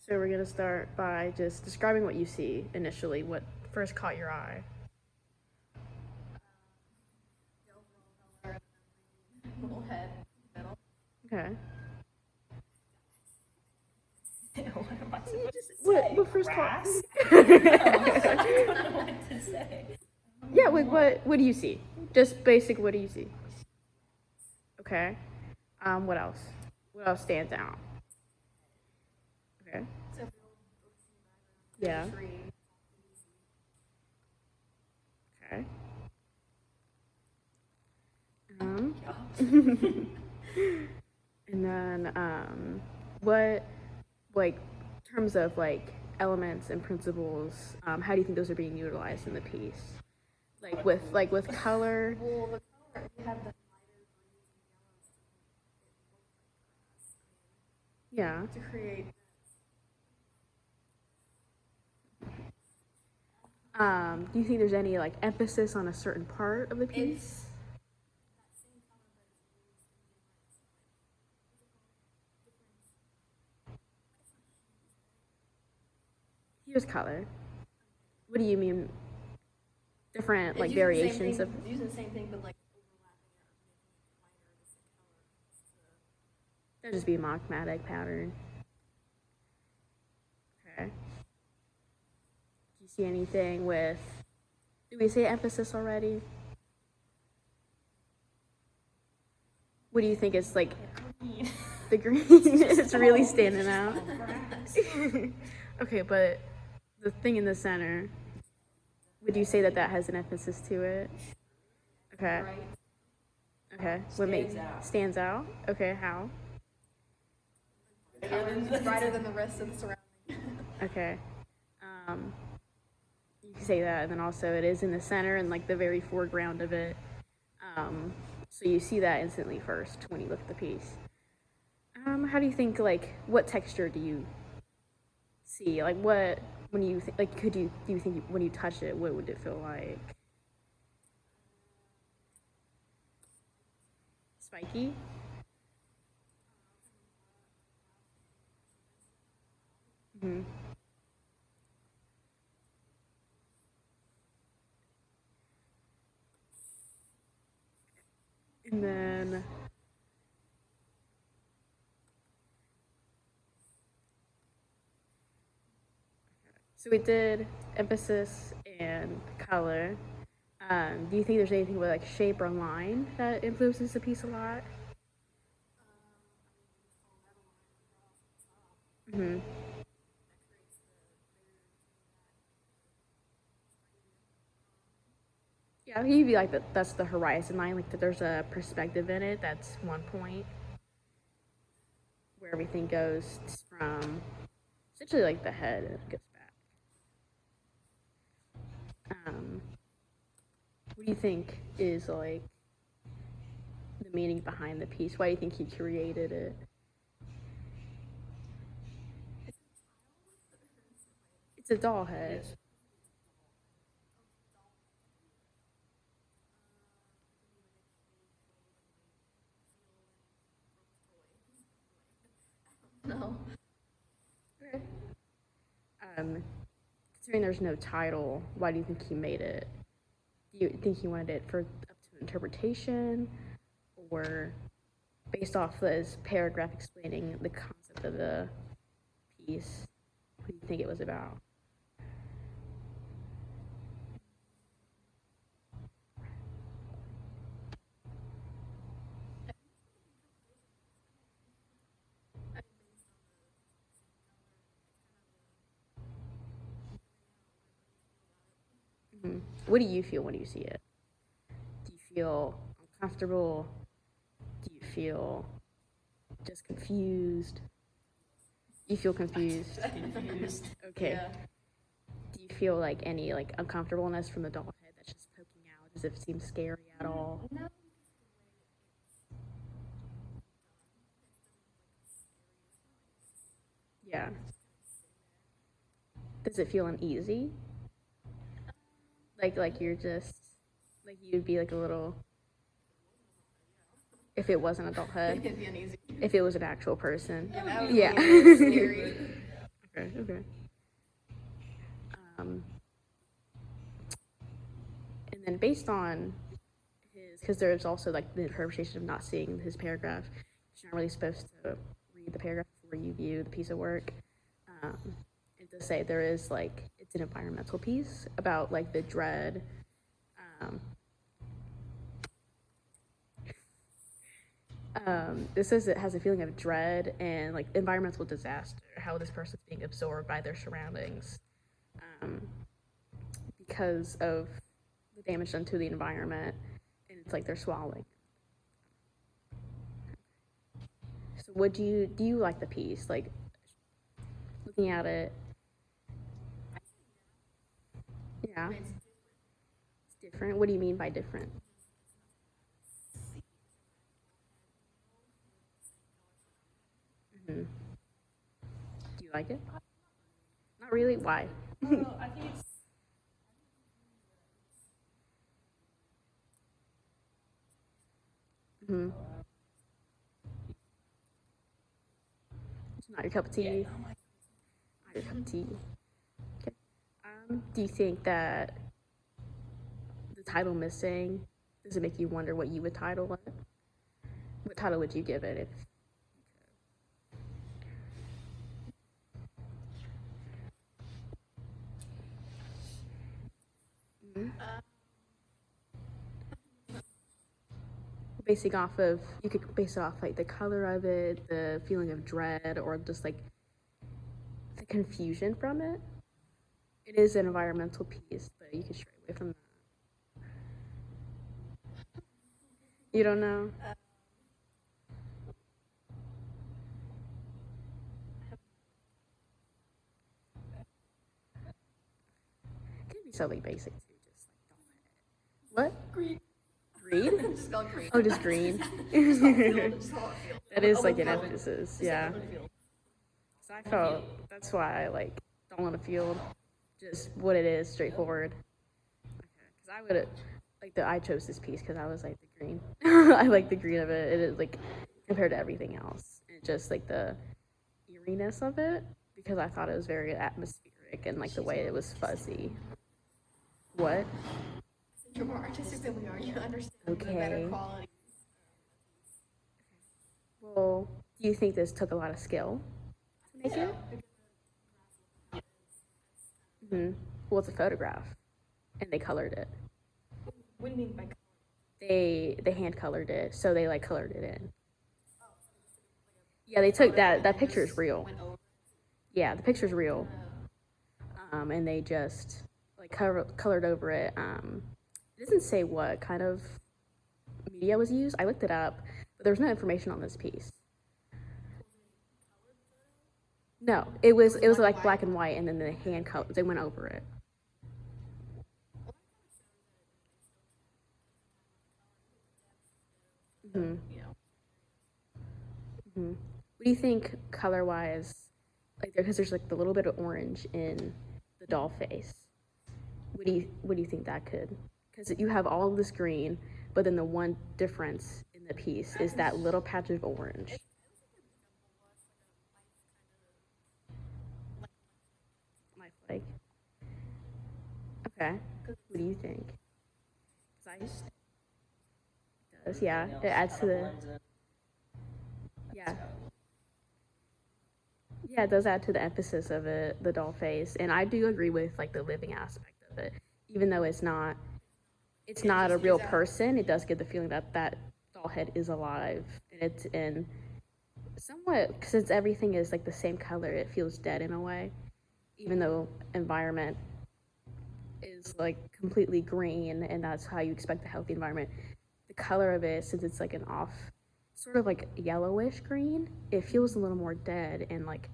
So we're gonna start by just describing what you see initially, what first caught your eye. Little head, middle. Okay. What am I supposed to say? What first Grass? caught? I don't know what to say. Yeah, like what do you see? Just basic. What do you see? Okay. What else? What else stands out? Okay. Yeah. Tree. Okay. Um. And then what like in terms of like elements and principles, how do you think those are being utilized in the piece? Like with color. Well, the color, we have the lighter greens and yellows Yeah. to create. Do you think there's any like emphasis on a certain part of the piece? It's that same color, but it's used in Here's color. What do you mean? Different like using the same variations thing, of. using the same thing, but like overlapping it or making it lighter, the same color. That'd just be a monochromatic pattern. Okay. Do you see anything with? Did we say emphasis already? What do you think is like the green is really standing out? Okay, but the thing in the center, would you say that that has an emphasis to it? Okay. Right? Okay. What makes stands out? Okay, how? Brighter than the rest of the surrounding. Okay. You can say that, and then also it is in the center and like the very foreground of it. So you see that instantly first when you look at the piece. How do you think like what texture do you see? Like what when you like could you do you think when you touch it what would it feel like? Spiky? Mm-hmm. And then so we did emphasis and color. Do you think there's anything with like shape or line that influences the piece a lot? Mm-hmm. Yeah, you'd be like that. That's the horizon line. Like that, there's a perspective in it. That's one point where everything goes from essentially like the head and it goes back. What do you think is like the meaning behind the piece? Why do you think he created it? It's a doll head. No. Okay. Considering there's no title, why do you think he made it? Do you think he wanted it for up to interpretation, or based off this paragraph explaining the concept of the piece? What do you think it was about? Mm-hmm. What do you feel when you see it? Do you feel uncomfortable? Do you feel just confused? You feel confused? Confused. Okay. Yeah. Do you feel like any like uncomfortableness from the doll head that's just poking out? Does it seem scary at all? No. Yeah. Does it feel uneasy? Like you're just like you'd be like a little if it wasn't a doll head. It'd be uneasy. If it was an actual person. Yeah. That would Yeah. be scary. Okay, okay. Um, and then based on his, because there's also like the interpretation of not seeing his paragraph. You're not really supposed to read the paragraph before you view the piece of work. Um, and to say there is like it's an environmental piece about like the dread. Um, this says it has a feeling of dread and like environmental disaster, how this person's being absorbed by their surroundings um, because of the damage done to the environment, and it's like they're swallowing. So, what do you like the piece? Like looking at it, yeah, it's different. What do you mean by different? Hmm. Do you like it? Not really. Why? I think it's Hmm. It's not your cup of tea. Not your cup of tea. Okay. Do you think that the title missing does it make you wonder what you would title it? What title would you give it if? Mhm. Basing off of you could base it off like the color of it, the feeling of dread, or just like the confusion from it. It is an environmental piece, but you can stray away from that. You don't know. It could be something basic too, just like what? green. Green? Just call it green. Oh, just green. Just call it field. Just call it field. That is Open like an field. emphasis, Just yeah. open field. So I felt that's why I like don't want to field, just what it is, straightforward. Because I would like I chose this piece because I was like the green. I like the green of it. It is like compared to everything else, and just like the eeriness of it because I thought it was very atmospheric and like the way it was fuzzy. What? You're more artistic than we are. You understand the better Okay. quality. Well, do you think this took a lot of skill to make it? Hmm. Well, it's a photograph, and they colored it. What do you mean by color? They hand colored it, so they like colored it in. Yeah, they took that picture is real. Went over. Yeah, the picture's real. And they just like colored over it. It doesn't say what kind of media was used. I looked it up, but there's no information on this piece. No, it was like black and white, and then the hand color they went over it. Hmm. You know. Hmm. What do you think color wise? Like because there's like the little bit of orange in the doll face. What do you think that could? Because you have all of this green, but then the one difference in the piece is that little patch of orange. Life like. Okay. What do you think? 'Cause it does, yeah. It adds to the. Yeah. Yeah, it does add to the emphasis of it, the doll face, and I do agree with like the living aspect of it, even though it's not a real person. It does give the feeling that that doll head is alive, and it's in somewhat since everything is like the same color. It feels dead in a way, even though environment is like completely green, and that's how you expect a healthy environment. The color of it, since it's like an off, sort of like yellowish green, it feels a little more dead and like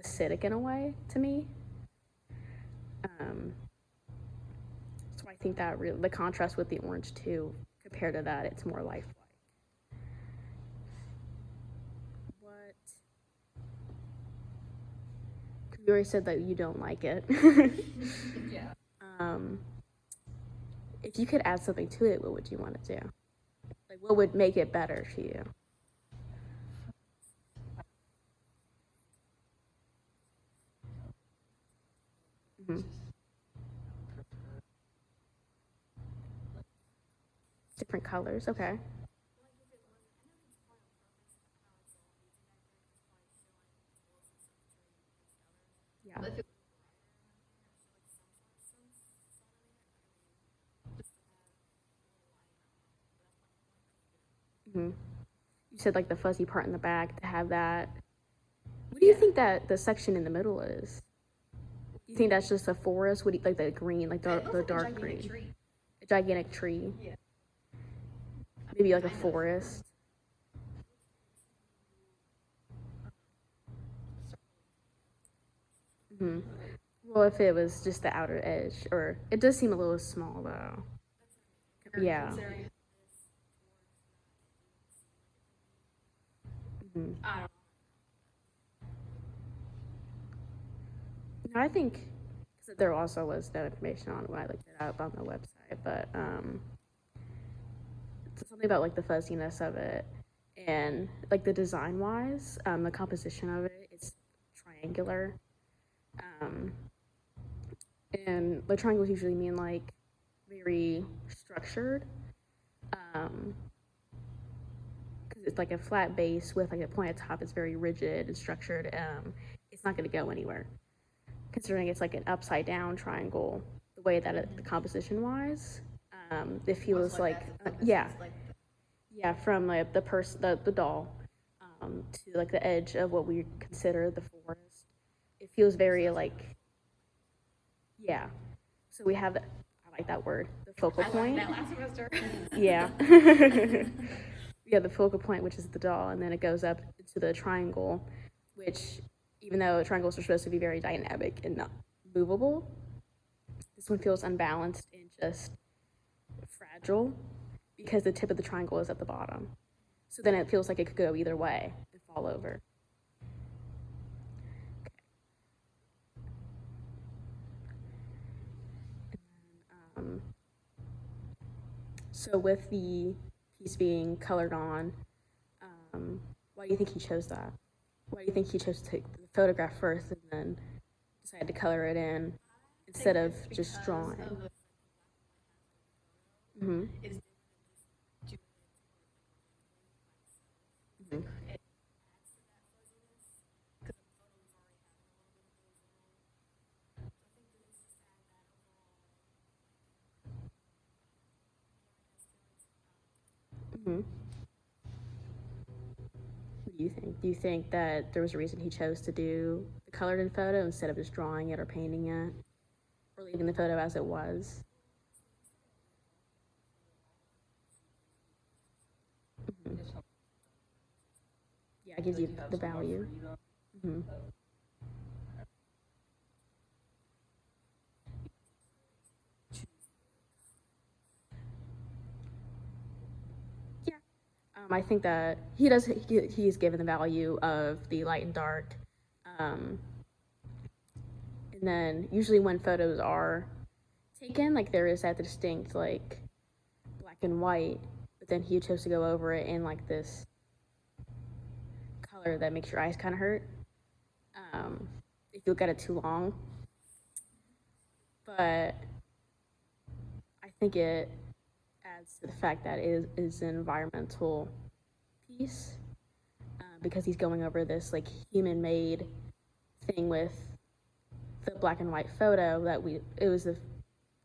acidic in a way to me. Um, so I think that really the contrast with the orange too, compared to that, it's more lifelike. What? 'Cause you already said that you don't like it. Yeah. um, if you could add something to it, what would you want to do? Like, what would make it better to you? Mhm. Different colors. Okay. Like if it wasn't, I know that's probably on purpose how it's all hazy back there because it's probably showing closest up to these colors. Yeah. But if it was brighter enough there, show like some sort of sun underneath. I mean, just to have more light. I don't know. But that's my point. Hmm. You said like the fuzzy part in the back to have that. What do you think that the section in the middle is? You think that's just a forest? What do you, like the green, like the dark green? Tree. A gigantic tree. Yeah. Maybe like a forest. Hmm. Well, if it was just the outer edge, or it does seem a little small though. Yeah. Considering this towards not, it didn't seem like it could be. Hmm. I don't No, I think 'cause there also was no information on it when I looked it up on the website, but something about like the fuzziness of it and like the design wise, the composition of it, it's triangular. Um, and the triangles usually mean like very structured. Because it's like a flat base with like a pointed top. It's very rigid and structured. It's not going to go anywhere. Considering it's like an upside down triangle, the way that the composition wise, it feels like yeah, yeah, from like the doll, to like the edge of what we consider the forest. It feels very like yeah. So we have I like that word, the focal point. know. That last semester. Yeah. Yeah, the focal point, which is the doll, and then it goes up to the triangle, which, even though triangles are supposed to be very dynamic and not movable, this one feels unbalanced and just fragile because the tip of the triangle is at the bottom. So then it feels like it could go either way and fall over. Um, so with the piece being colored on, why do you think he chose that? Why do you think he chose to take the photograph first and then decided to color it in instead of just drawing? Mm-hmm. Is different than just Mm-hmm. doing it more digitally by itself. It adds to that fuzziness because the photos already having a little bit of those little. So I think that it's just to add that overall blurriness to it. Mm-hmm. What do you think? Do you think that there was a reason he chose to do the colored in photo instead of just drawing it or painting it or leaving the photo as it was? Mhm. Yeah, it gives you the value. Hmm. Yeah, I think that he does. He's given the value of the light and dark, um, and then usually when photos are taken, like there is that distinct like black and white, but then he chose to go over it in like this color that makes your eyes kind of hurt if you look at it too long. But I think it adds to the fact that it is an environmental piece because he's going over this like human-made thing with the black and white photo that it was the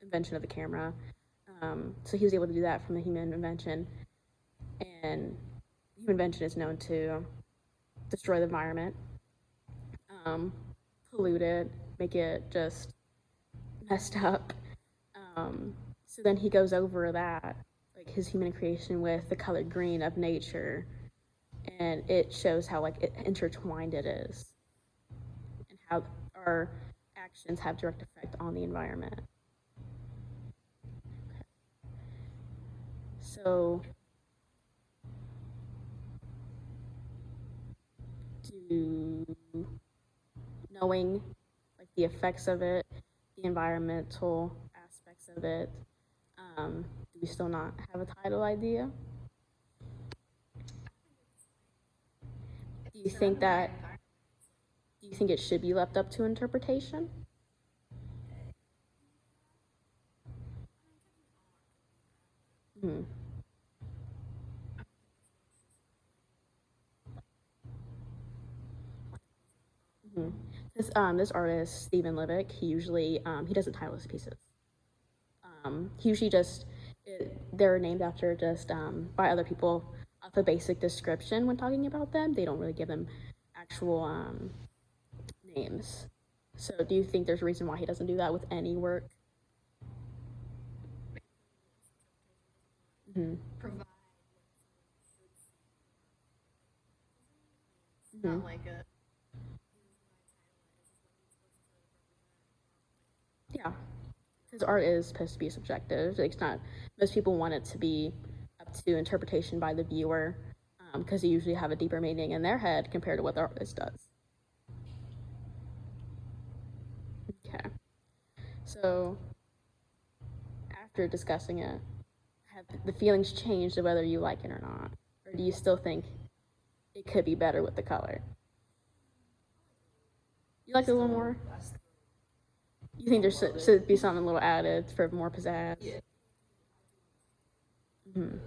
invention of the camera. So he was able to do that from the human invention, and human invention is known to destroy the environment, pollute it, make it just messed up. So then he goes over that, like his human creation with the color green of nature, and it shows how like intertwined it is, and how our actions have direct effect on the environment. So, do knowing like the effects of it, the environmental aspects of it, do we still not have a title idea? Do you think that? Do you think it should be left up to interpretation? This this artist Stephen Levick, he usually he doesn't title his pieces. He usually just they're named after just by other people of a basic description when talking about them. They don't really give them actual names. So, do you think there's a reason why he doesn't do that with any work? Mm-hmm. Provide what someone should see. It's Mhm. not like a here's what I title it. This is what it's supposed to represent. Yeah, because art is supposed to be subjective. It's not. Most people want it to be up to interpretation by the viewer, because they usually have a deeper meaning in their head compared to what the artist does. Okay, so after discussing it, have the feelings changed of whether you like it or not, or do you still think it could be better with the color? You like it a little more? You think there should be something a little added for more pizzazz? Yeah. Hmm.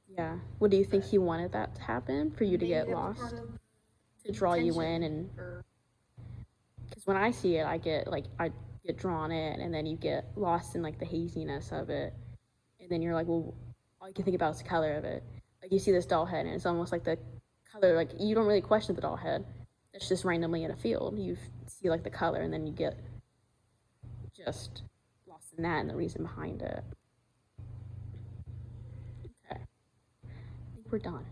Yeah. What do you think he wanted that to happen for you to get lost, to draw you in, and because when I see it, I get drawn in, and then you get lost in like the haziness of it, and then you're like, well, all you can think about is the color of it. Like you see this doll head, and it's almost like the color, like you don't really question the doll head. It's just randomly in a field. You see like the color, and then you get just lost in that and the reason behind it. Okay, I think we're done.